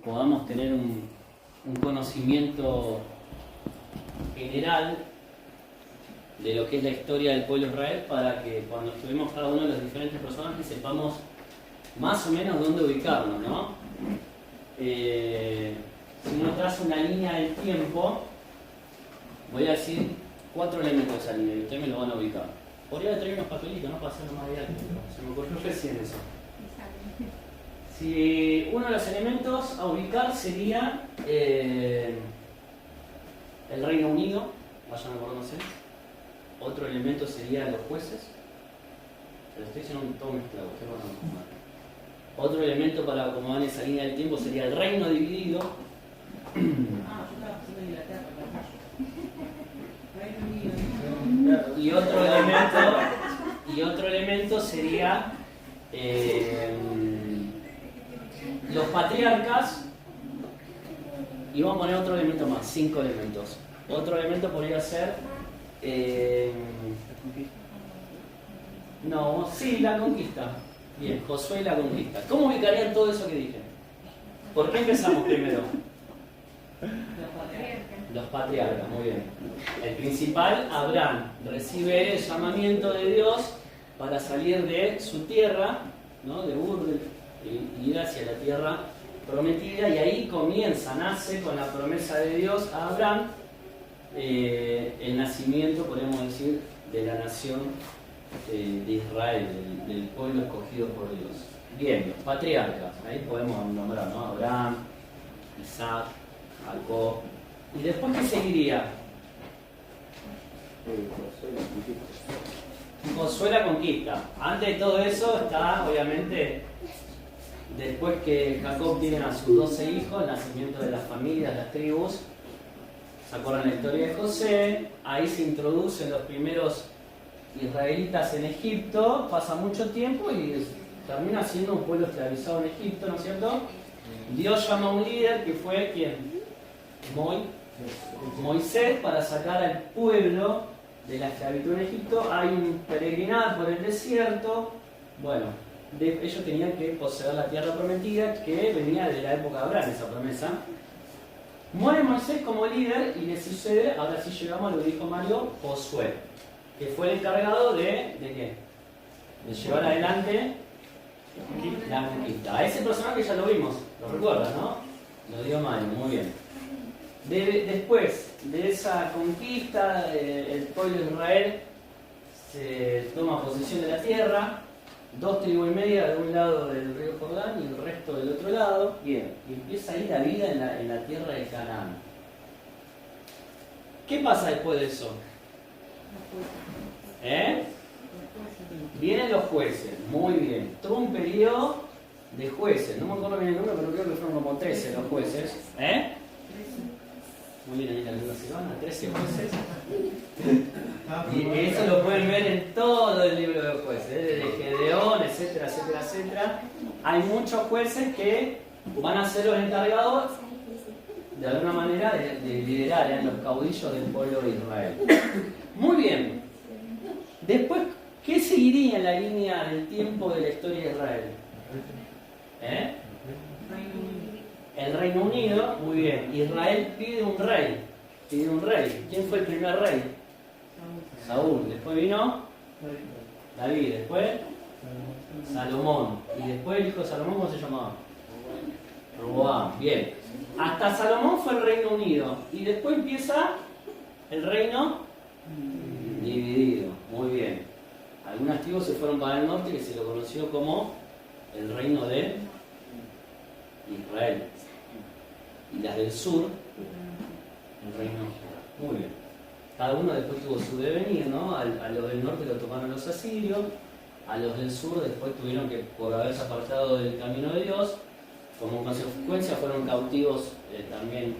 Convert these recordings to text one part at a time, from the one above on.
podamos tener un conocimiento general de lo que es la historia del pueblo de Israel, para que cuando estudiemos cada uno de los diferentes personajes sepamos más o menos dónde ubicarnos, ¿no? Si uno traza una línea del tiempo, voy a decir 4 elementos de esa línea y ustedes me lo van a ubicar. Podría traer unos papelitos, ¿no? Para hacerlo más didáctico, pero se me ocurrió recién eso. Si uno de los elementos a ubicar sería el Reino Unido, vayan acordándose. Otro elemento sería los jueces. Se lo estoy diciendo todo mezclado, ustedes van a acomodar. Otro elemento para acomodar esa línea del tiempo sería el reino dividido. Y otro elemento sería los patriarcas. Y vamos a poner otro elemento más, 5 elementos. Otro elemento podría ser la conquista. Bien, Josué y la conquista. ¿Cómo ubicarían todo eso que dije? ¿Por qué empezamos primero? Los patriarcas, muy bien. El principal, Abraham, recibe el llamamiento de Dios para salir de su tierra, ¿no? De Ur, y ir hacia la tierra prometida, y ahí nace con la promesa de Dios a Abraham el nacimiento, podemos decir, de la nación de Israel, del pueblo escogido por Dios. Bien, los patriarcas, ahí podemos nombrar, ¿no? Abraham, Isaac, Jacob. ¿Y después qué seguiría? Josué la conquista. Antes de todo eso está, obviamente, después que Jacob tiene a sus 12 hijos, el nacimiento de las familias, las tribus. ¿Se acuerdan la historia de José? Ahí se introducen los primeros israelitas en Egipto, pasa mucho tiempo y termina siendo un pueblo esclavizado en Egipto, ¿no es cierto? Dios llama a un líder que fue ¿quién? Moisés, para sacar al pueblo de la esclavitud en Egipto. Hay un peregrinar por el desierto. Bueno, ellos tenían que poseer la tierra prometida, que venía de la época de Abraham, esa promesa. Muere Moisés como líder y le sucede, ahora sí llegamos a lo que dijo Mario, Josué, que fue el encargado ¿de qué? De llevar adelante la conquista. A ese personaje ya lo vimos, lo recuerdan, ¿no? Lo dio Mario, muy bien. Después de esa conquista, el pueblo de Israel se toma posesión de la tierra, 2 tribus y media de un lado del río Jordán y el resto del otro lado. Bien, y empieza ahí la vida en la tierra de Canaán. ¿Qué pasa después de eso? Vienen los jueces, muy bien. Todo un periodo de jueces, no me acuerdo bien el número, pero creo que fueron como 13 los jueces. Muy bien, ahí la luna se van a 13 jueces. Y eso lo pueden ver en todo el libro de jueces, desde Gedeón, etcétera, etcétera, etcétera. Hay muchos jueces que van a ser los encargados, de alguna manera, de liderar a los caudillos del pueblo de Israel. Muy bien. Después, ¿qué seguiría en la línea del tiempo de la historia de Israel? El Reino Unido, muy bien. Israel pide un rey. ¿Quién fue el primer rey? Saúl. Después vino David. Después Salomón. Y después el hijo de Salomón, ¿cómo se llamaba? Roboam. Bien. Hasta Salomón fue el Reino Unido. Y después empieza el reino dividido. Muy bien. Algunas tribus se fueron para el norte, que se lo conoció como el reino de Israel. Y las del sur, el reino de Judá. Muy bien. Cada uno después tuvo su devenir, ¿no? A los del norte lo tomaron los asirios, a los del sur después tuvieron que, por haberse apartado del camino de Dios, como consecuencia fueron cautivos también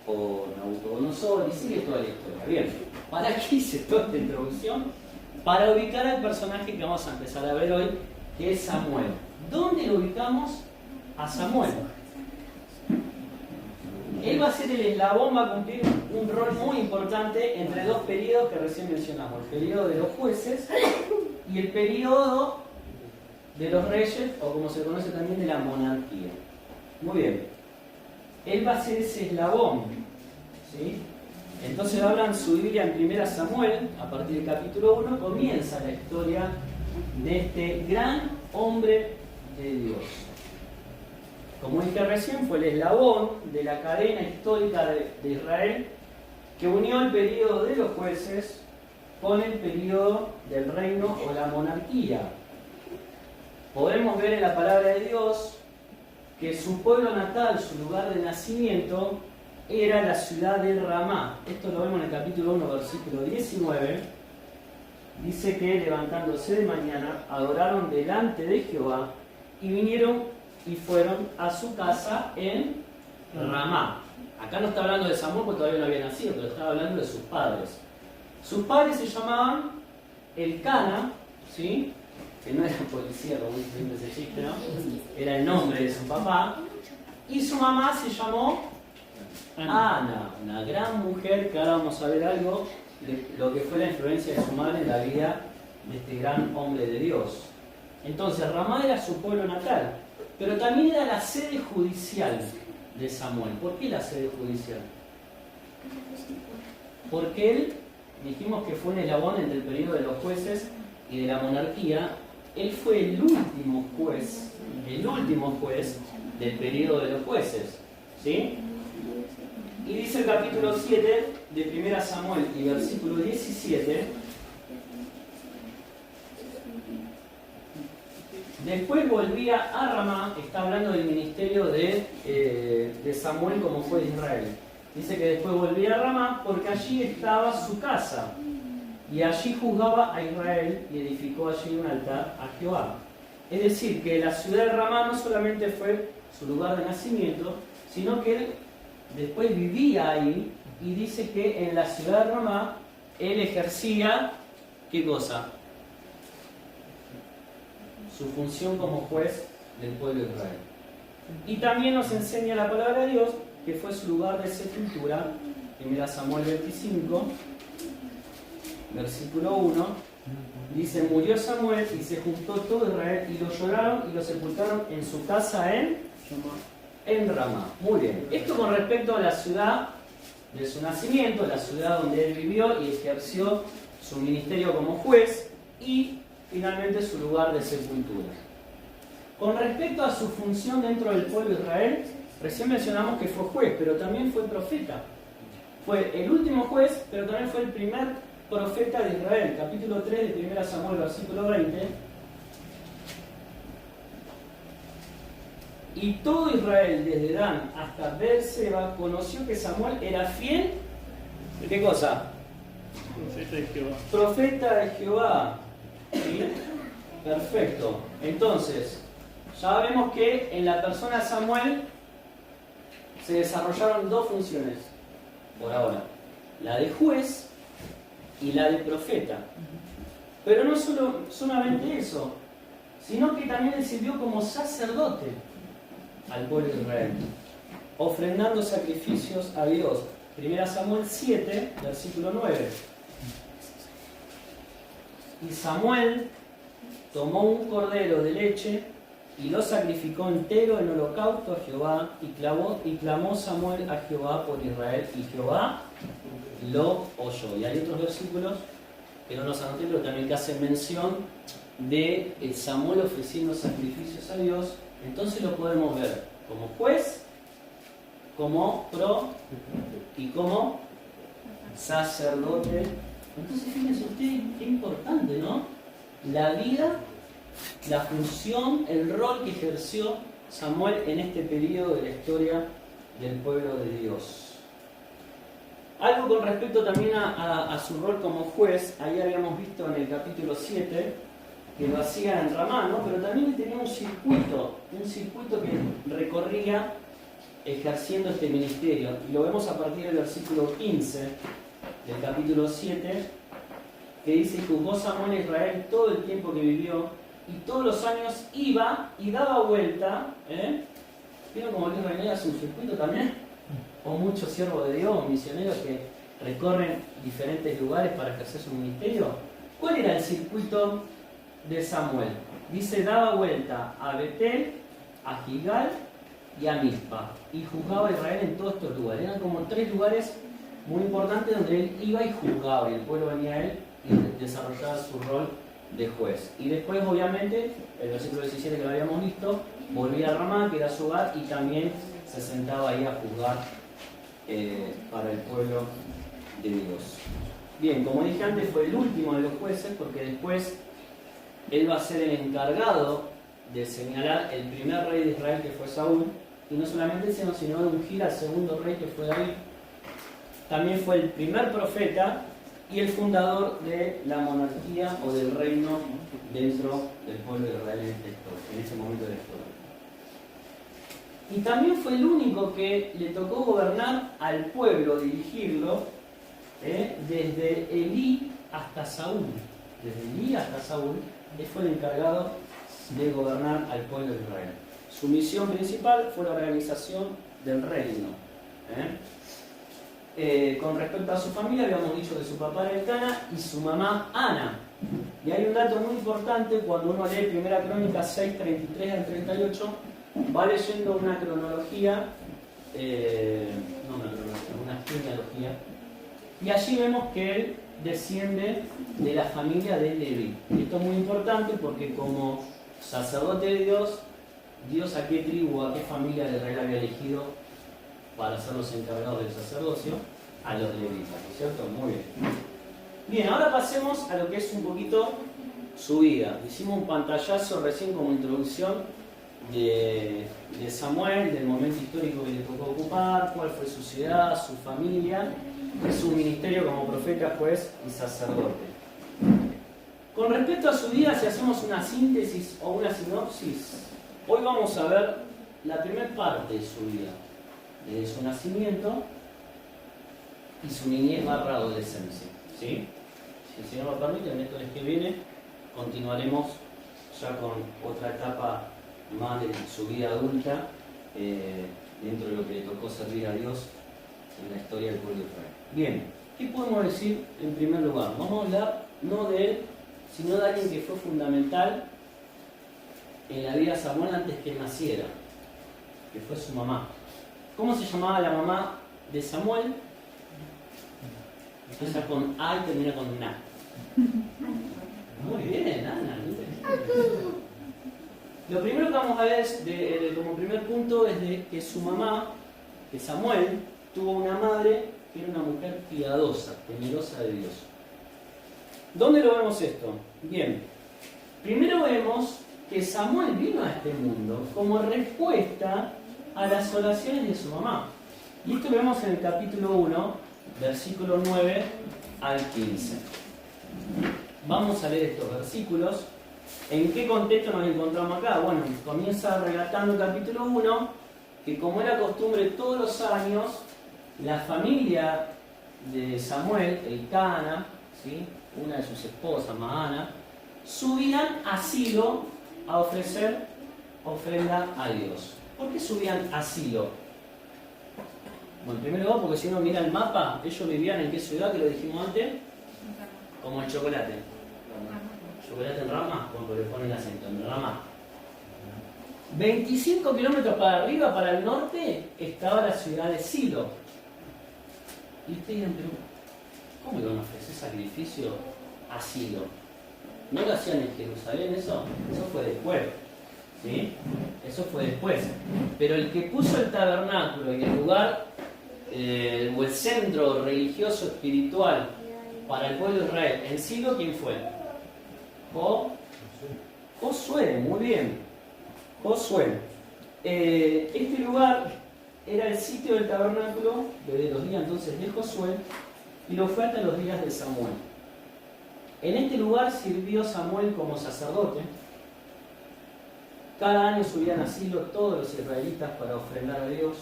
por Nabucodonosor, y sigue toda la historia. Bien, ¿para qué hice toda esta introducción? Para ubicar al personaje que vamos a empezar a ver hoy, que es Samuel. ¿Dónde lo ubicamos a Samuel? Él va a ser el eslabón, va a cumplir un rol muy importante entre 2 periodos que recién mencionamos: el periodo de los jueces y el periodo de los reyes, o como se conoce también, de la monarquía. Muy bien. él va a ser ese eslabón, ¿sí? Entonces hablan su Biblia en 1 Samuel, a partir del capítulo 1, comienza la historia de este gran hombre de Dios. Como dije recién, fue el eslabón de la cadena histórica de Israel que unió el período de los jueces con el período del reino o la monarquía. Podemos ver en la palabra de Dios que su pueblo natal, su lugar de nacimiento, era la ciudad de Ramá. Esto lo vemos en el capítulo 1, versículo 19. Dice que levantándose de mañana, adoraron delante de Jehová y vinieron y fueron a su casa en Ramá. Acá no está hablando de Samuel porque todavía no había nacido, pero está hablando de sus padres. Sus padres se llamaban Elcana, ¿sí? Que no era policía, como dice ese chiste, ¿no? Era el nombre de su papá. Y su mamá se llamó Ana, una gran mujer, que ahora vamos a ver algo de lo que fue la influencia de su madre en la vida de este gran hombre de Dios. Entonces, Ramá era su pueblo natal, pero también era la sede judicial de Samuel. ¿Por qué la sede judicial? Porque él, dijimos que fue un eslabón entre el periodo de los jueces y de la monarquía. Él fue el último juez del periodo de los jueces, ¿sí? Y dice el capítulo 7 de 1 Samuel y versículo 17: después volvía a Ramá. Está hablando del ministerio de Samuel como juez de Israel. Dice que después volvía a Ramá porque allí estaba su casa y allí juzgaba a Israel y edificó allí un altar a Jehová. Es decir, que la ciudad de Ramá no solamente fue su lugar de nacimiento, sino que él después vivía ahí, y dice que en la ciudad de Ramá él ejercía, ¿qué cosa? Su función como juez del pueblo de Israel. Y también nos enseña la palabra de Dios que fue su lugar de sepultura. 1 Samuel 25, versículo 1, dice: murió Samuel y se juntó todo Israel y lo lloraron y lo sepultaron en su casa en Ramá. Muy bien. Esto con respecto a la ciudad de su nacimiento, la ciudad donde él vivió y ejerció su ministerio como juez, y finalmente su lugar de sepultura. Con respecto a su función dentro del pueblo de Israel, recién mencionamos que fue juez, pero también fue profeta. Fue el último juez, pero también fue el primer profeta de Israel. Capítulo 3 de 1 Samuel, versículo 20. Y todo Israel, desde Dan hasta Beerseba, conoció que Samuel era fiel. ¿Qué cosa? Profeta de Jehová. Profeta de Jehová. ¿Sí? Perfecto. Entonces, ya vemos que en la persona de Samuel se desarrollaron dos funciones, por ahora: la de juez y la de profeta. Pero no solamente eso, sino que también le sirvió como sacerdote al pueblo de Israel, ofrendando sacrificios a Dios. 1 Samuel 7, versículo 9. Y Samuel tomó un cordero de leche y lo sacrificó entero en holocausto a Jehová, y clamó Samuel a Jehová por Israel, y Jehová lo oyó. Y hay otros versículos que no los anoté, pero también que hacen mención de Samuel ofreciendo sacrificios a Dios. Entonces lo podemos ver como juez, como y como sacerdote. Entonces fíjense ustedes qué importante, ¿no? La vida, la función, el rol que ejerció Samuel en este periodo de la historia del pueblo de Dios. Algo con respecto también a su rol como juez. Ahí habíamos visto en el capítulo 7 que lo hacía en Ramá, ¿no? Pero también tenía un circuito que recorría ejerciendo este ministerio. Y lo vemos a partir del versículo 15 del capítulo 7, que dice: juzgó Samuel a Israel todo el tiempo que vivió, y todos los años iba y daba vuelta. ¿Vieron cómo el Israel hace un circuito también? O muchos siervos de Dios, misioneros que recorren diferentes lugares para ejercer su ministerio. ¿Cuál era el circuito de Samuel? Dice: daba vuelta a Betel, a Gilgal, y a Mizpa, y juzgaba a Israel en todos estos lugares. Eran como 3 lugares muy importantes donde él iba y juzgaba, y el pueblo venía a él y desarrollaba su rol de juez. Y después, obviamente, el versículo 17 que lo habíamos visto, volvía a Ramá, que era su hogar, y también se sentaba ahí a juzgar para el pueblo de Dios. Bien, como dije antes, fue el último de los jueces, porque después él va a ser el encargado de señalar el primer rey de Israel, que fue Saúl, y no solamente ese, sino de ungir al segundo rey, que fue David. También fue el primer profeta y el fundador de la monarquía o del reino dentro del pueblo de Israel en ese momento de la historia. Y también fue el único que le tocó gobernar al pueblo, dirigirlo, desde Elí hasta Saúl. Desde Elí hasta Saúl, él fue el encargado de gobernar al pueblo de Israel. Su misión principal fue la organización del reino. Con respecto a su familia, habíamos dicho que su papá era Elcana y su mamá Ana. Y hay un dato muy importante cuando uno lee 1 Crónicas 6, 33 al 38, va leyendo una cronología, una genealogía, y allí vemos que él desciende de la familia de Leví. Y esto es muy importante porque como sacerdote de Dios, Dios a qué tribu, a qué familia de Israel había elegido para ser los encargados del sacerdocio, a los levitas, ¿no es cierto? Muy bien. Bien, ahora pasemos a lo que es un poquito su vida. Hicimos un pantallazo recién como introducción de Samuel, del momento histórico que le tocó ocupar, cuál fue su ciudad, su familia, y su ministerio como profeta, juez y sacerdote. Con respecto a su vida, si hacemos una síntesis o una sinopsis, hoy vamos a ver la primera parte de su vida, desde su nacimiento y su niñez / adolescencia. ¿Sí? Si el Señor lo permite, en estos días que viene continuaremos ya con otra etapa más de su vida adulta, dentro de lo que le tocó servir a Dios en la historia del pueblo de Israel. Bien, ¿qué podemos decir en primer lugar? Vamos a hablar no de él, sino de alguien que fue fundamental en la vida de Samuel antes que naciera, que fue su mamá. ¿Cómo se llamaba la mamá de Samuel? Empieza con A y termina con Na. Muy bien, Ana. Lo primero que vamos a ver como primer punto es de que su mamá, que Samuel, tuvo una madre que era una mujer piadosa, temerosa de Dios. ¿Dónde lo vemos esto? Bien, primero vemos que Samuel vino a este mundo como respuesta a las oraciones de su mamá. Y esto lo vemos en el capítulo 1, versículo 9 al 15. Vamos a leer estos versículos. ¿En qué contexto nos encontramos acá? Bueno, comienza relatando el capítulo 1, que como era costumbre todos los años, la familia de Samuel, Elcana, ¿sí?, una de sus esposas, Maana, subían a Silo a ofrecer ofrenda a Dios. ¿Por qué subían a Silo? Bueno, en primer lugar, porque si uno mira el mapa, ellos vivían en qué ciudad, que lo dijimos antes, como el chocolate. Chocolate en rama, cuando le ponen el acento, en rama. 25 kilómetros para arriba, para el norte, estaba la ciudad de Silo. Y ustedes dirán, pero ¿cómo iban a ofrecer sacrificio a Silo? ¿No lo hacían en Jerusalén eso? Eso fue después. ¿Sí? Eso fue después. Pero el que puso el tabernáculo y el lugar, o el centro religioso espiritual para el pueblo de Israel en Silo, ¿quién fue? Josué, muy bien. Josué. Este lugar era el sitio del tabernáculo desde los días entonces de Josué y lo fue hasta los días de Samuel. En este lugar sirvió Samuel como sacerdote. Cada año subían a Silo todos los israelitas para ofrendar a Dios.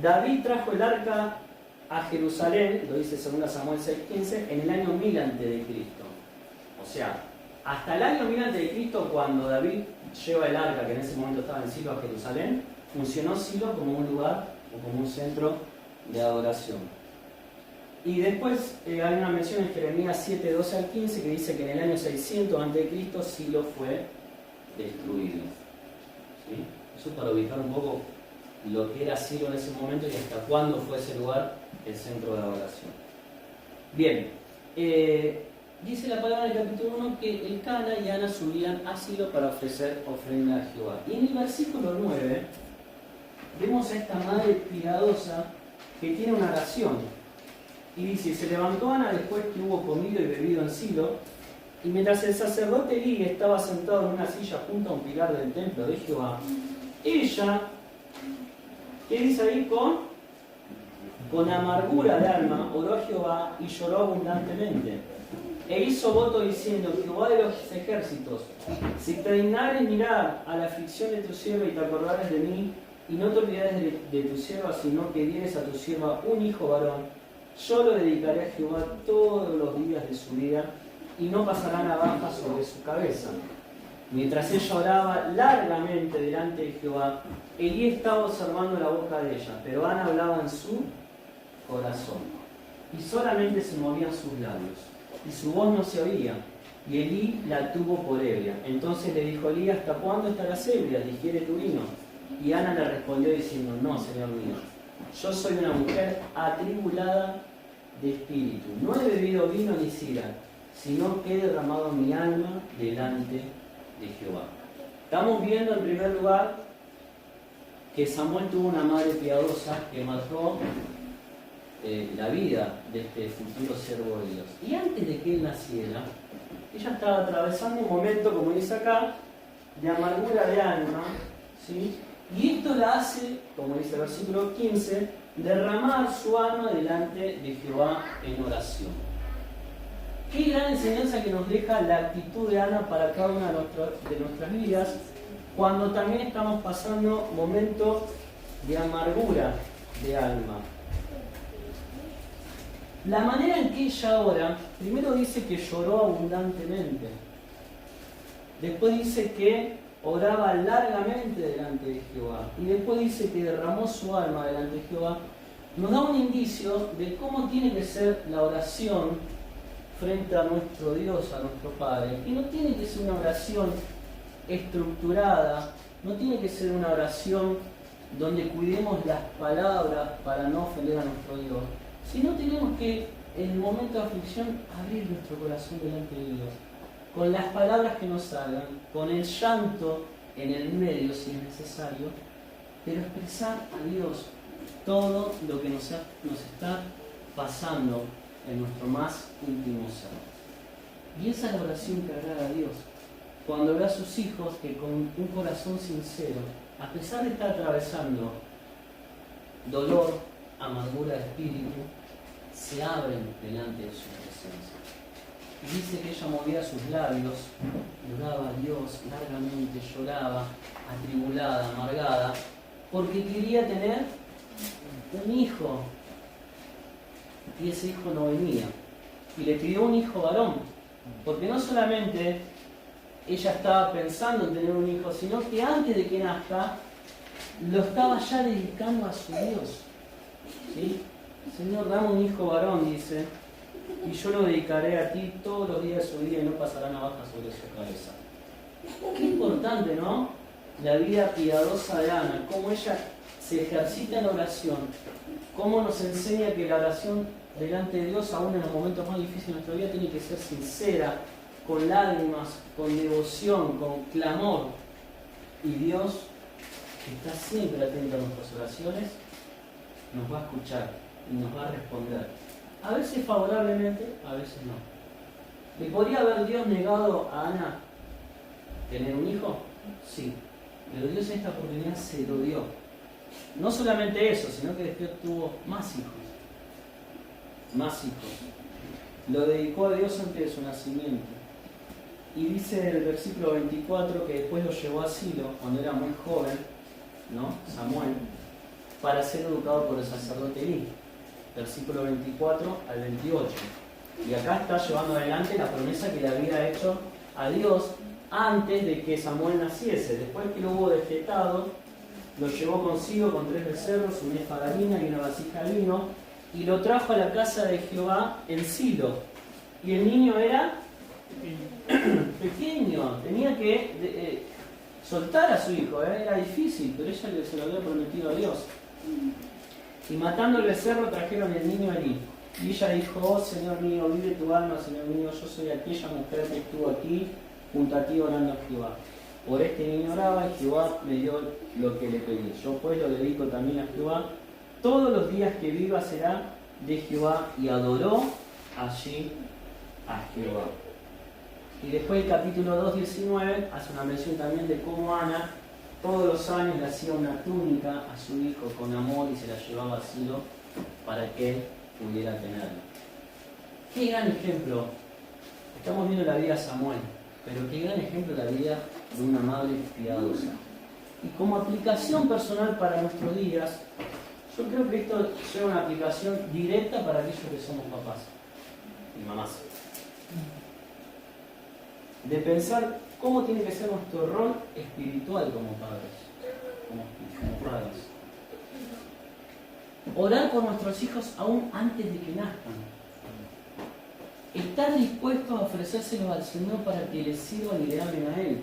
David trajo el arca a Jerusalén, lo dice 2 Samuel 6:15, en el año 1000 a.C. O sea, hasta el año 1000 a.C., cuando David lleva el arca, que en ese momento estaba en Silo, a Jerusalén, funcionó Silo como un lugar o como un centro de adoración. Y después hay una mención en Jeremías 7:12 al 15 que dice que en el año 600 a.C. Silo fue destruido. ¿Sí? Eso para ubicar un poco lo que era Silo en ese momento y hasta cuándo fue ese lugar el centro de adoración. Bien, dice la palabra en el capítulo 1 que el Cana y Ana subían a Silo para ofrecer ofrenda a Jehová. Y en el versículo 9 vemos a esta madre piadosa que tiene una oración. Y dice, se levantó Ana después que hubo comido y bebido en Silo, y mientras el sacerdote Elí estaba sentado en una silla junto a un pilar del templo de Jehová, ella, ¿qué dice ahí? Con amargura de alma oró a Jehová y lloró abundantemente. E hizo voto diciendo, Jehová de los ejércitos, si te dignares mirar a la aflicción de tu sierva y te acordares de mí, y no te olvidares de tu sierva, sino que dieres a tu sierva un hijo varón, yo lo dedicaré a Jehová todos los días de su vida, y no pasará navaja sobre su cabeza. Mientras ella oraba largamente delante de Jehová, Elí estaba observando la boca de ella, pero Ana hablaba en su corazón, y solamente se movían sus labios, y su voz no se oía, y Elí la tuvo por ebria. Entonces le dijo Elí, ¿hasta cuándo estarás ebria? ¿Digiere tu vino? Y Ana le respondió diciendo, no, Señor mío, yo soy una mujer atribulada de espíritu, no he bebido vino ni sidra, sino que he derramado mi alma delante de Jehová. Estamos viendo en primer lugar que Samuel tuvo una madre piadosa que marcó la vida de este futuro siervo de Dios. Y antes de que él naciera, ella estaba atravesando un momento, como dice acá, de amargura de alma, ¿sí? Y esto la hace, como dice el versículo 15, derramar su alma delante de Jehová en oración. Qué gran enseñanza que nos deja la actitud de Ana para cada una de nuestras vidas, cuando también estamos pasando momentos de amargura de alma. La manera en que ella ora, primero dice que lloró abundantemente, después dice que oraba largamente delante de Jehová, y después dice que derramó su alma delante de Jehová. Nos da un indicio de cómo tiene que ser la oración frente a nuestro Dios, a nuestro Padre. Y no tiene que ser una oración estructurada, no tiene que ser una oración donde cuidemos las palabras para no ofender a nuestro Dios, sino tenemos que, en el momento de aflicción, abrir nuestro corazón delante de Dios, con las palabras que nos salgan, con el llanto en el medio si es necesario, pero expresar a Dios todo lo que nos está pasando en nuestro más íntimo ser. Y esa es la oración que agrada a Dios. Cuando ve a sus hijos que con un corazón sincero, a pesar de estar atravesando dolor, amargura de espíritu, se abren delante de su presencia. Y dice que ella movía sus labios, oraba a Dios largamente, lloraba, atribulada, amargada, porque quería tener un hijo, y ese hijo no venía. Y le pidió un hijo varón, porque no solamente ella estaba pensando en tener un hijo, sino que antes de que nazca, lo estaba ya dedicando a su Dios. ¿Sí? Señor, dame un hijo varón, dice, y yo lo dedicaré a ti todos los días de su vida y no pasará navaja sobre su cabeza. Qué importante, ¿no? La vida piadosa de Ana, cómo ella se ejercita en oración, cómo nos enseña que la oración delante de Dios, aún en los momentos más difíciles de nuestra vida, tiene que ser sincera, con lágrimas, con devoción, con clamor. Y Dios, que está siempre atento a nuestras oraciones, nos va a escuchar y nos va a responder. A veces favorablemente, a veces no. ¿Le podría haber Dios negado a Ana tener un hijo? Sí. Pero Dios en esta oportunidad se lo dio. No solamente eso, sino que después tuvo más hijos. Más hijos. Lo dedicó a Dios antes de su nacimiento. Y dice en el versículo 24 que después lo llevó a Silo, cuando era muy joven, ¿no? Samuel, para ser educado por el sacerdote Elí. Versículo 24 al 28. Y acá está llevando adelante la promesa que le había hecho a Dios antes de que Samuel naciese. Después que lo hubo destetado, lo llevó consigo con 3 becerros, una efa de harina y una vasija de vino, y lo trajo a la casa de Jehová en Silo. Y el niño era pequeño, tenía que soltar a su hijo, era difícil, pero ella se lo había prometido a Dios. Y matando el becerro trajeron el niño a Elí. Y ella dijo, oh Señor mío, vive tu alma, Señor mío, yo soy aquella mujer que estuvo aquí junto a ti orando a Jehová. Por este niño oraba y Jehová me dio lo que le pedí. Yo pues lo dedico también a Jehová. Todos los días que viva será de Jehová, y adoró allí a Jehová. Y después el capítulo 2:19 hace una mención también de cómo Ana todos los años le hacía una túnica a su hijo con amor y se la llevaba a Silo para que él pudiera tenerla. Qué gran ejemplo. Estamos viendo la vida de Samuel, pero qué gran ejemplo la vida de una madre piadosa. Y como aplicación personal para nuestros días, yo creo que esto lleva una aplicación directa para aquellos que somos papás y mamás. De pensar cómo tiene que ser nuestro rol espiritual como padres, como padres. Orar por nuestros hijos aún antes de que nazcan. Estar dispuestos a ofrecérselos al Señor para que les sirvan y le amen a Él.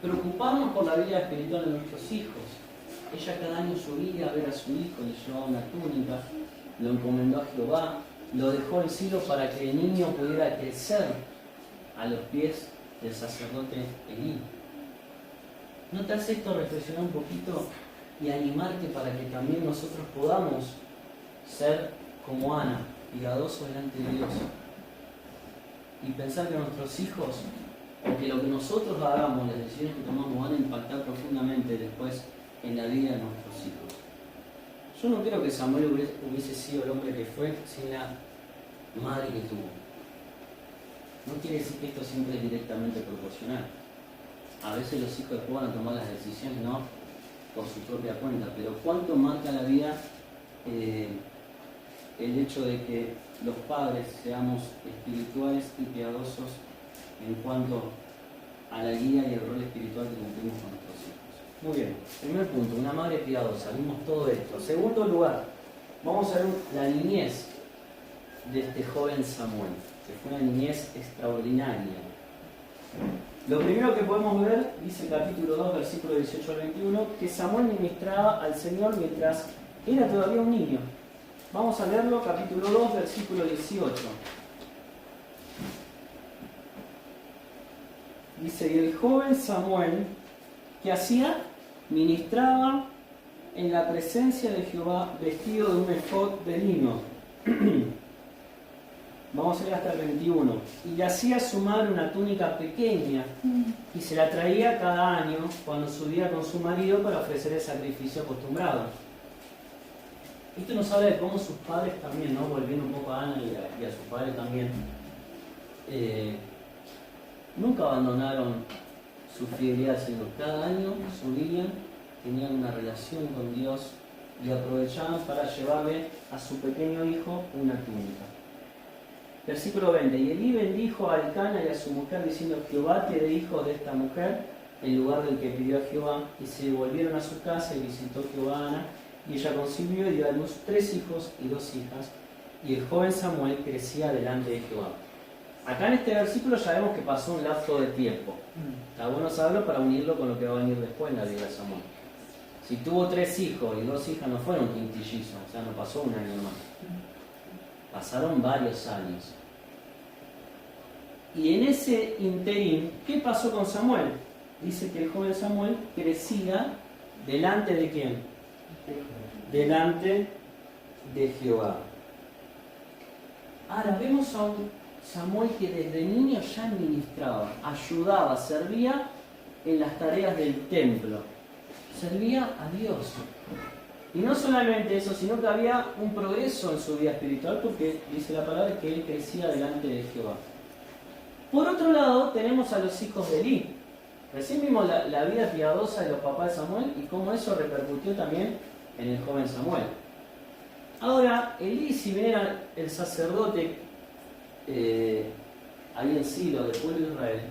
Preocuparnos por la vida espiritual de nuestros hijos. Ella cada año subía a ver a su hijo, le llevaba una túnica, lo encomendó a Jehová, lo dejó en Silo para que el niño pudiera crecer a los pies del sacerdote Elí. ¿No te hace esto reflexionar un poquito y animarte para que también nosotros podamos ser como Ana, piadosos delante de Dios? Y pensar que nuestros hijos, o que lo que nosotros hagamos, las decisiones que tomamos, van a impactar profundamente después en la vida de nuestros hijos. Yo no creo que Samuel hubiese sido el hombre que fue sin la madre que tuvo. No quiere decir que esto siempre es directamente proporcional. A veces los hijos después van a tomar las decisiones, ¿no?, por su propia cuenta, pero ¿cuánto marca la vida el hecho de que los padres seamos espirituales y piadosos en cuanto a la guía y el rol espiritual que cumplimos con nuestros hijos? Muy bien, primer punto, una madre piadosa, vimos todo esto. Segundo lugar, vamos a ver la niñez de este joven Samuel, que fue una niñez extraordinaria. Lo primero que podemos ver, dice el capítulo 2, versículo 18 al 21, que Samuel ministraba al Señor mientras era todavía un niño. Vamos a leerlo, capítulo 2, versículo 18. Dice, y el joven Samuel, ¿qué hacía? Ministraba en la presencia de Jehová vestido de un efod de lino. Vamos a ir hasta el 21. Y le hacía a su madre una túnica pequeña y se la traía cada año cuando subía con su marido para ofrecer el sacrificio acostumbrado. Esto nos habla de cómo sus padres también, ¿no?, volviendo un poco a Ana y a su padre también, nunca abandonaron su fidelidad al Señor. Cada año subían, tenían una relación con Dios y aprovechaban para llevarle a su pequeño hijo una túnica. Versículo 20. Y Elí bendijo a Elcana y a su mujer diciendo, Jehová te dé hijos de esta mujer en lugar del que pidió a Jehová. Y se volvieron a su casa y visitó Jehová a Ana, y ella concibió y dio a luz 3 hijos y 2 hijas. Y el joven Samuel crecía delante de Jehová. Acá en este versículo ya vemos que pasó un lapso de tiempo. Está bueno saberlo para unirlo con lo que va a venir después en la vida de Samuel. Si tuvo 3 hijos y 2 hijas, no fueron quintillizos, o sea, no pasó un año más. Pasaron varios años. Y en ese interín, ¿qué pasó con Samuel? Dice que el joven Samuel crecía delante de ¿quién? Delante de Jehová. Ahora vemos a un Samuel que desde niño ya administraba, ayudaba, servía en las tareas del templo. Servía a Dios. Y no solamente eso, sino que había un progreso en su vida espiritual, porque dice la palabra que él crecía delante de Jehová. Por otro lado, tenemos a los hijos de Elí. Recién vimos la vida piadosa de los papás de Samuel y cómo eso repercutió también en el joven Samuel. Ahora, Elí, si bien era el sacerdote ahí en Silo del pueblo de Israel,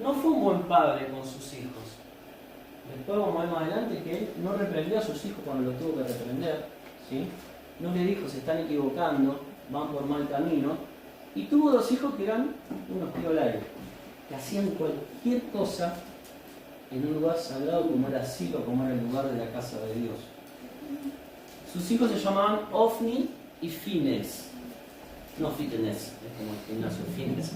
no fue un buen padre con sus hijos. Después vamos a ver más adelante que él no reprendió a sus hijos cuando los tuvo que reprender, ¿sí? No le dijo, se están equivocando, van por mal camino, Y tuvo 2 hijos que eran unos piolayos, que hacían cualquier cosa en un lugar sagrado como era Silo, como era el lugar de la casa de Dios. Sus hijos se llamaban Ofni y Fines. No Fitness, es como el gimnasio, Fines.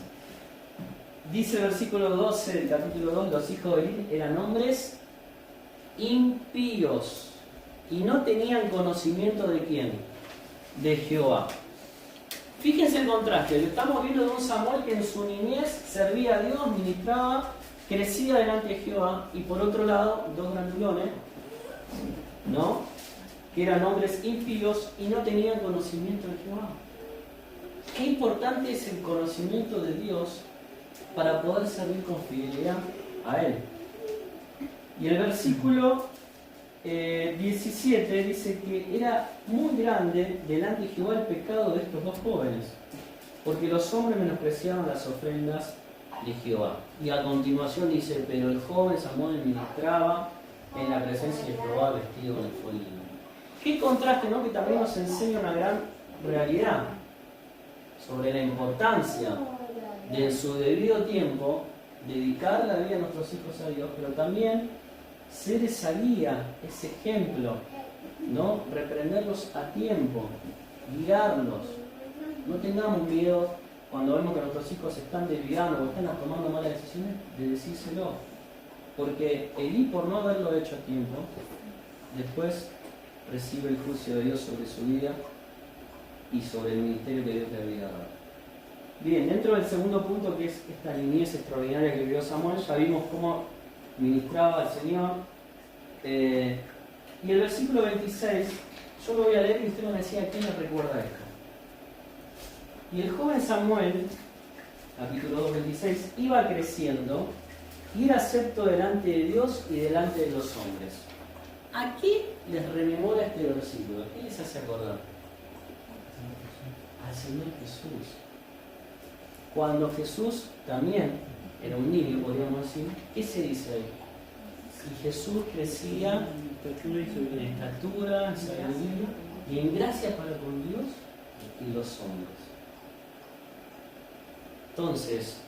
Dice el versículo 12 del capítulo 2, los hijos de Eli eran hombres impíos y no tenían conocimiento de quién, de Jehová. Fíjense el contraste, estamos viendo de un Samuel que en su niñez servía a Dios, ministraba, crecía delante de Jehová, y por otro lado, 2 grandulones, ¿no?, que eran hombres impíos y no tenían conocimiento de Jehová. Qué importante es el conocimiento de Dios para poder servir con fidelidad a Él. Y el versículo 17 dice que era muy grande delante de Jehová el pecado de estos 2 jóvenes, porque los hombres menospreciaban las ofrendas de Jehová. Y a continuación dice, pero el joven Samuel ministraba en la presencia de Jehová vestido de folino. Qué contraste, ¿no?, que también nos enseña una gran realidad sobre la importancia de en su debido tiempo dedicar la vida de nuestros hijos a Dios, pero también ser esa guía, ese ejemplo, ¿no?, reprenderlos a tiempo, guiarlos. No tengamos miedo cuando vemos que nuestros hijos se están desviando o están tomando malas decisiones, de decírselo, porque Elí, por no haberlo hecho a tiempo, después recibe el juicio de Dios sobre su vida y sobre el ministerio que Dios le había dado. Bien, dentro del segundo punto, que es esta niñez extraordinaria que vivió Samuel, ya vimos cómo ministraba al Señor. Y el versículo 26, yo lo voy a leer y usted me decía, ¿a quién le recuerda esto? Y el joven Samuel, capítulo 2, 26, iba creciendo y era acepto delante de Dios y delante de los hombres. ¿A qué les rememora este versículo? ¿A qué les hace acordar? Al Señor Jesús. Cuando Jesús también era un niño, podríamos decir, ¿qué se dice ahí? Y Jesús crecía en estatura, en sabiduría y en gracia para con Dios y los hombres. Entonces,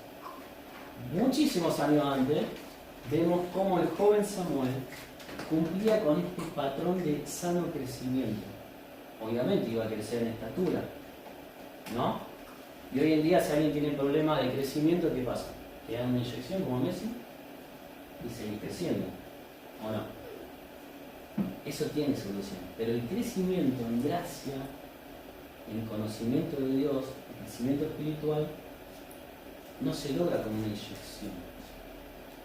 muchísimos años antes, vemos cómo el joven Samuel cumplía con este patrón de sano crecimiento. Obviamente iba a crecer en estatura, ¿no? Y hoy en día, si alguien tiene problemas de crecimiento, ¿qué pasa? Te dan una inyección como Messi y seguís creciendo, ¿o no? Eso tiene solución. Pero el crecimiento en gracia, en conocimiento de Dios, el crecimiento espiritual, no se logra con una inyección,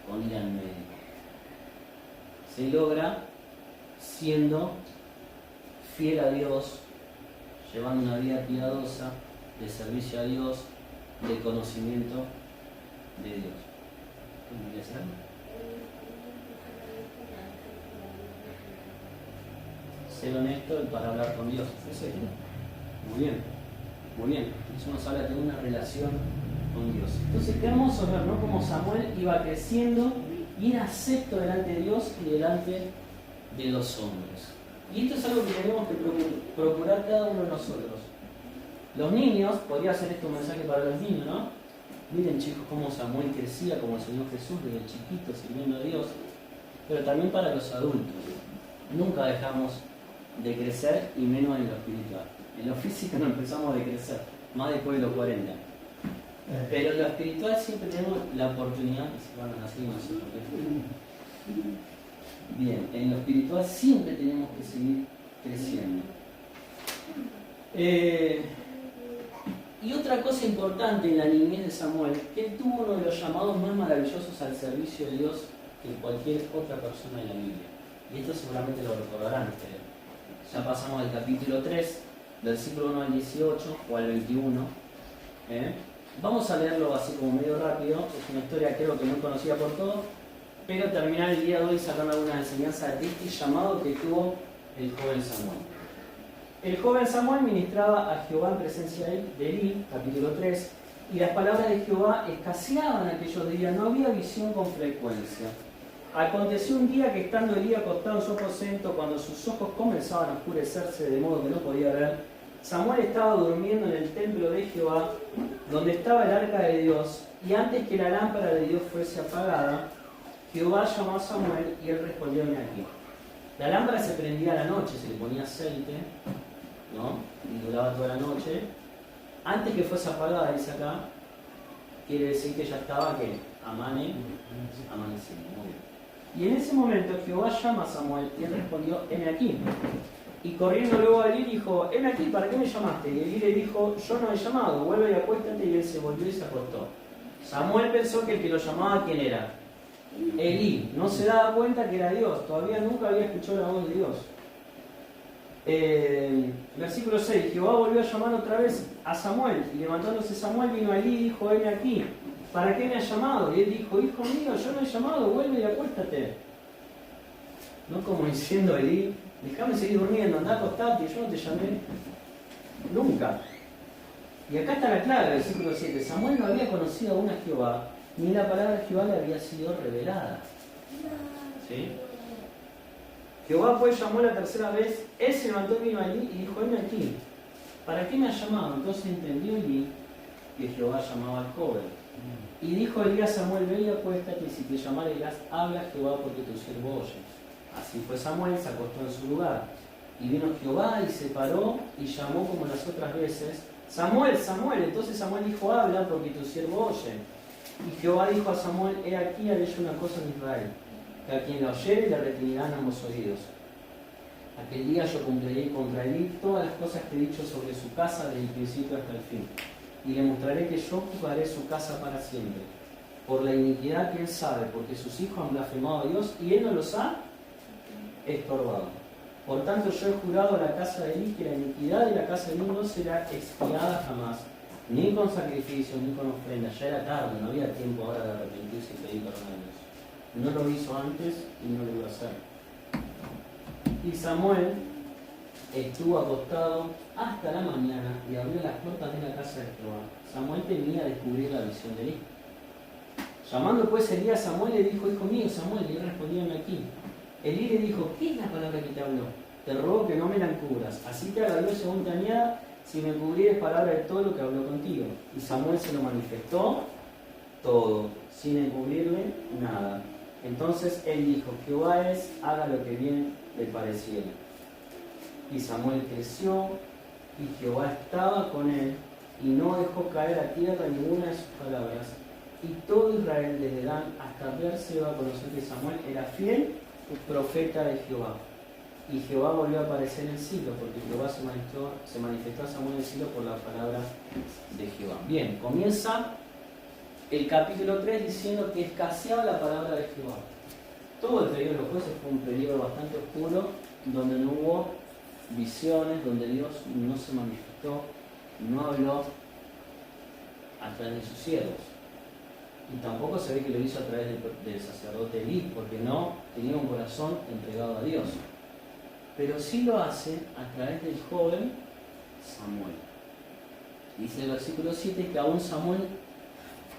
con ir al médico. Se logra siendo fiel a Dios, llevando una vida piadosa, de servicio a Dios, de conocimiento de Dios. ¿Cómo voy a hacer? Ser honesto y para hablar con Dios. ¿Eso es? Muy bien, muy bien. Eso nos habla de una relación con Dios. Entonces, qué hermoso ver, ¿no?, cómo Samuel iba creciendo y era acepto delante de Dios y delante de los hombres. Y esto es algo que tenemos que procurar cada uno de nosotros. Los niños, podría ser esto un mensaje para los niños, ¿no? Miren, chicos, cómo Samuel crecía como el Señor Jesús desde chiquito sirviendo a Dios. Pero también para los adultos. Nunca dejamos de crecer, y menos en lo espiritual. En lo físico no empezamos a crecer, más después de los 40. Pero en lo espiritual siempre tenemos la oportunidad, y se van a nacer, no sé por qué. Bien, en lo espiritual siempre tenemos que seguir creciendo. Y otra cosa importante en la niñez de Samuel, que él tuvo uno de los llamados más maravillosos al servicio de Dios que cualquier otra persona en la Biblia. Y esto seguramente lo recordarán ustedes. Ya pasamos al capítulo 3, versículo 1 al 18 o al 21. Vamos a leerlo así como medio rápido. Es una historia creo que muy conocida por todos, pero terminar el día de hoy sacando alguna enseñanza de este llamado que tuvo el joven Samuel. El joven Samuel ministraba a Jehová en presencia de Elí, capítulo 3, y las palabras de Jehová escaseaban aquellos días, no había visión con frecuencia. Aconteció un día que estando Elí acostado en su aposento, cuando sus ojos comenzaban a oscurecerse de modo que no podía ver, Samuel estaba durmiendo en el templo de Jehová, donde estaba el arca de Dios, y antes que la lámpara de Dios fuese apagada, Jehová llamó a Samuel y él respondió: ven aquí. La lámpara se prendía a la noche, se le ponía aceite, ¿no? Y duraba toda la noche. Antes que fuese apagada, dice acá, quiere decir que ya estaba, ¿qué? Amaneciendo. Muy bien. Y en ese momento Jehová llama a Samuel y él respondió: heme aquí. Y corriendo luego a Elí dijo: heme aquí, ¿para qué me llamaste? Y Elí le dijo: yo no he llamado, vuelve y acuéstate. Y él se volvió y se acostó. Samuel pensó que el que lo llamaba, ¿quién era? Elí. No se daba cuenta que era Dios, todavía nunca había escuchado la voz de Dios. Versículo 6, Jehová volvió a llamar otra vez a Samuel, y levantándose Samuel vino a Elí y dijo: heme aquí, ¿para qué me has llamado? Y él dijo: hijo mío, yo no he llamado, vuelve y acuéstate. No como diciendo Elí: déjame seguir durmiendo, anda a acostarte, yo no te llamé nunca. Y acá está la clave, versículo 7, Samuel no había conocido aún a Jehová, ni la palabra de Jehová le había sido revelada. ¿Sí? Jehová pues llamó la tercera vez, él se levantó y vino allí y dijo: heme aquí, ¿para qué me has llamado? Entonces entendió Elí que Jehová llamaba al joven. Y dijo Elí a Samuel: ve y acuéstate, y si te llamare dirás: habla Jehová, porque tu siervo oye. Así fue Samuel, se acostó en su lugar. Y vino Jehová y se paró y llamó como las otras veces: Samuel, Samuel. Entonces Samuel dijo: habla, porque tu siervo oye. Y Jehová dijo a Samuel: he aquí, haré yo una cosa en Israel, que a quien la oyere le retenerán ambos oídos. Aquel día yo cumpliré contra él todas las cosas que he dicho sobre su casa desde el principio hasta el fin. Y le mostraré que yo juzgaré su casa para siempre, por la iniquidad que él sabe, porque sus hijos han blasfemado a Dios y él no los ha estorbado. Por tanto yo he jurado a la casa de Elí que la iniquidad de la casa de Elí no será expiada jamás, ni con sacrificio, ni con ofrenda. Ya era tarde, no había tiempo ahora de arrepentirse y pedir perdón a Dios. No lo hizo antes y no lo iba a hacer. Y Samuel estuvo acostado hasta la mañana y abrió las puertas de la casa de Jehová. Samuel temía descubrir la visión de Elí. Llamando pues Elí a Samuel, le dijo: hijo mío, Samuel. Y él respondió: heme aquí. Elí le dijo: ¿qué es la palabra que te habló? Te ruego que no me la encubras. Así te haga Dios según te añada, si me cubrieres palabra de todo lo que habló contigo. Y Samuel se lo manifestó todo, sin encubrirle nada. Entonces él dijo: Jehová es, haga lo que bien le pareciera. Y Samuel creció, y Jehová estaba con él, y no dejó caer a tierra ninguna de sus palabras. Y todo Israel, desde Dan hasta Beerseba, a conocer que Samuel era fiel profeta de Jehová. Y Jehová volvió a aparecer en Silo, porque Jehová se manifestó a Samuel en Silo por la palabra de Jehová. Bien, comienza el capítulo 3 diciendo que escaseaba la palabra de Jehová. Todo el periodo de los jueces fue un periodo bastante oscuro, donde no hubo visiones, donde Dios no se manifestó, no habló a través de sus siervos. Y tampoco se ve que lo hizo a través del sacerdote Elí, porque no tenía un corazón entregado a Dios. Pero sí lo hace a través del joven Samuel. Dice el versículo 7 que aún Samuel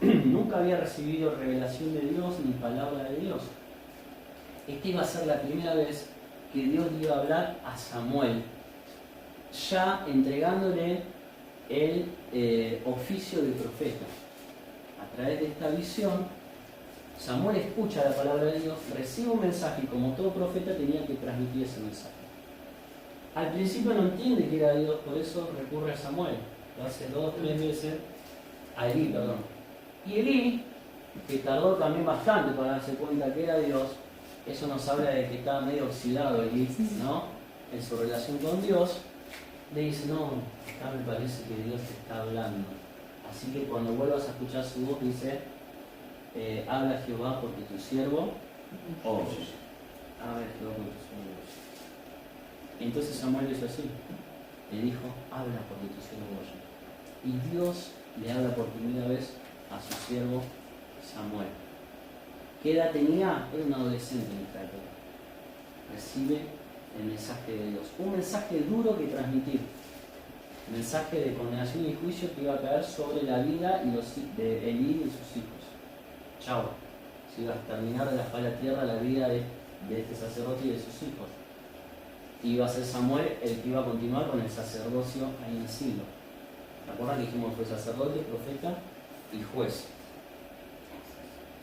nunca había recibido revelación de Dios ni palabra de Dios. Esta iba a ser la primera vez que Dios le iba a hablar a Samuel, ya entregándole el oficio de profeta. A través de esta visión, Samuel escucha la palabra de Dios, recibe un mensaje y como todo profeta tenía que transmitir ese mensaje. Al principio no entiende que era Dios, por eso recurre a Samuel. Lo hace 2 o 3 veces a Elí, perdón. Y Elí, que tardó también bastante para darse cuenta que era Dios, eso nos habla de que estaba medio oxidado Elí, ¿no? En su relación con Dios, le dice: no, acá me parece que Dios te está hablando. Así que cuando vuelvas a escuchar su voz, dice: habla Jehová, porque tu siervo oye. Habla Jehová, porque tu siervo oye. Entonces Samuel hizo así. Le dijo: habla, porque tu siervo oye. Y Dios le habla por primera vez a su siervo Samuel. ¿Qué edad tenía? Era un adolescente en esta época. Recibe el mensaje de Dios. Un mensaje duro que transmitir. Mensaje de condenación y juicio que iba a caer sobre la vida de Elí y sus hijos. Chao. Se iba a terminar de la faz de la tierra la vida de este sacerdote y de sus hijos. iba a ser Samuel el que iba a continuar con el sacerdocio ahí en el siglo. ¿Te acuerdas que dijimos que fue sacerdote, profeta y juez?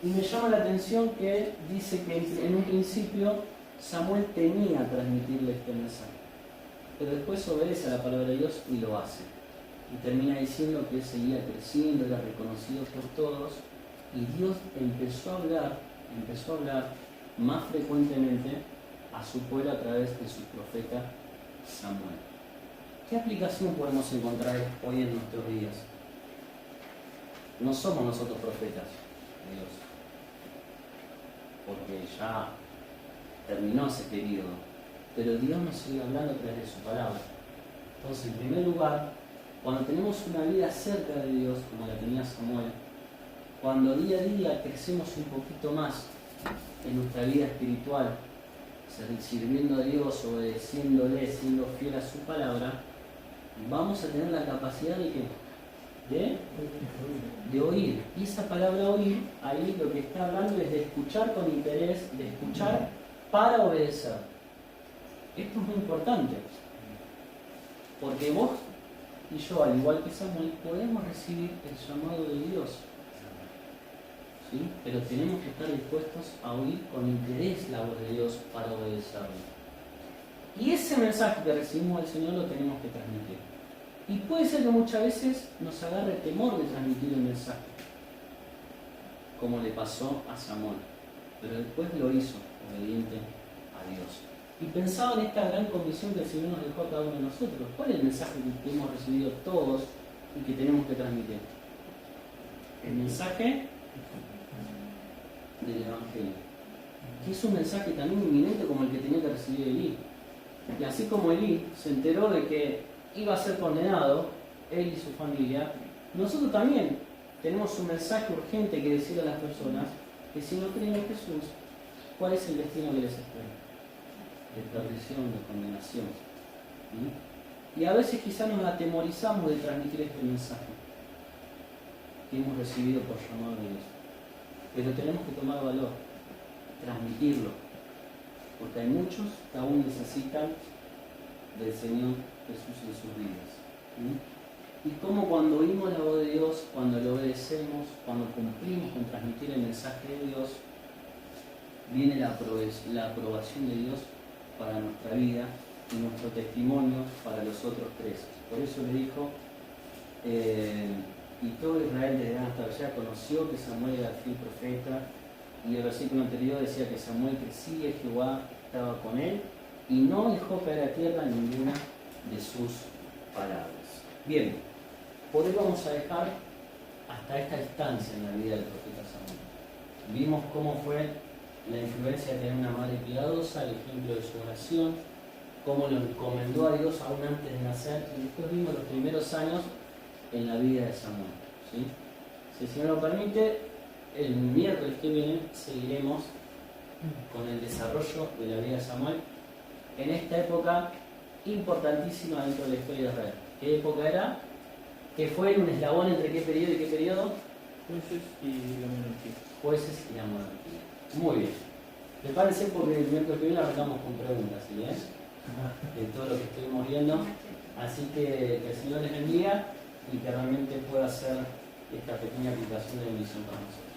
Y me llama la atención que dice que en un principio Samuel temía transmitirle este mensaje, pero después obedece a la palabra de Dios y lo hace. Y termina diciendo que él seguía creciendo, era reconocido por todos, y Dios empezó a hablar más frecuentemente a su pueblo a través de su profeta Samuel. ¿Qué aplicación podemos encontrar hoy en nuestros días? No somos nosotros profetas de Dios, porque ya terminó ese periodo, pero Dios nos sigue hablando a través de su palabra. Entonces, en primer lugar, cuando tenemos una vida cerca de Dios, como la tenía Samuel, cuando día a día crecemos un poquito más en nuestra vida espiritual, sirviendo a Dios, obedeciéndole, siendo fiel a su palabra, vamos a tener la capacidad de ¿qué? De oír. Y esa palabra oír, ahí lo que está hablando es de escuchar con interés, de escuchar para obedecer. Esto es muy importante, porque vos y yo, al igual que Samuel, podemos recibir el llamado de Dios, ¿sí? Pero tenemos que estar dispuestos a oír con interés la voz de Dios para obedecerlo. Y ese mensaje que recibimos del Señor lo tenemos que transmitir. Y puede ser que muchas veces nos agarre temor de transmitir el mensaje, como le pasó a Samuel, pero después lo hizo, obediente a Dios. Y pensaba en esta gran comisión que el Señor nos dejó a cada uno de nosotros. ¿Cuál es el mensaje que hemos recibido todos y que tenemos que transmitir? El mensaje del Evangelio, que es un mensaje tan inminente como el que tenía que recibir Elí. Y así como Elí se enteró de que iba a ser condenado, él y su familia, nosotros también tenemos un mensaje urgente que decirle a las personas que si no creen en Jesús, ¿cuál es el destino que les espera? De perdición, de condenación. ¿Sí? Y a veces quizás nos atemorizamos de transmitir este mensaje que hemos recibido por llamado de Dios. Pero tenemos que tomar valor, transmitirlo, porque hay muchos que aún necesitan del Señor Jesús en sus vidas. ¿Sí? Y como cuando oímos la voz de Dios, cuando lo obedecemos, cuando cumplimos con transmitir el mensaje de Dios, viene la aprobación de Dios para nuestra vida y nuestro testimonio para los otros tres. Por eso le dijo, y todo Israel desde Dan hasta allá conoció que Samuel era fiel profeta, y el versículo anterior decía que Samuel crecía y Jehová estaba con él, y no dejó caer a tierra ninguna de sus palabras. Bien, por hoy vamos a dejar hasta esta instancia en la vida del profeta Samuel. Vimos cómo fue la influencia de tener una madre piadosa, el ejemplo de su oración, cómo lo encomendó a Dios aún antes de nacer, y después vimos los primeros años en la vida de Samuel. ¿Sí? Si el Señor lo permite, el miércoles que viene seguiremos con el desarrollo de la vida de Samuel en esta época importantísima dentro de la historia de Israel. ¿Qué época era? ¿Que fue un eslabón entre qué periodo y qué periodo? Jueces y la monarquía. Jueces y la monarquía. Muy bien. Prepárense porque el miércoles que viene arrancamos con preguntas, ¿sí? De todo lo que estuvimos viendo. Así que el Señor les bendiga y que realmente pueda hacer esta pequeña aplicación de bendición para nosotros.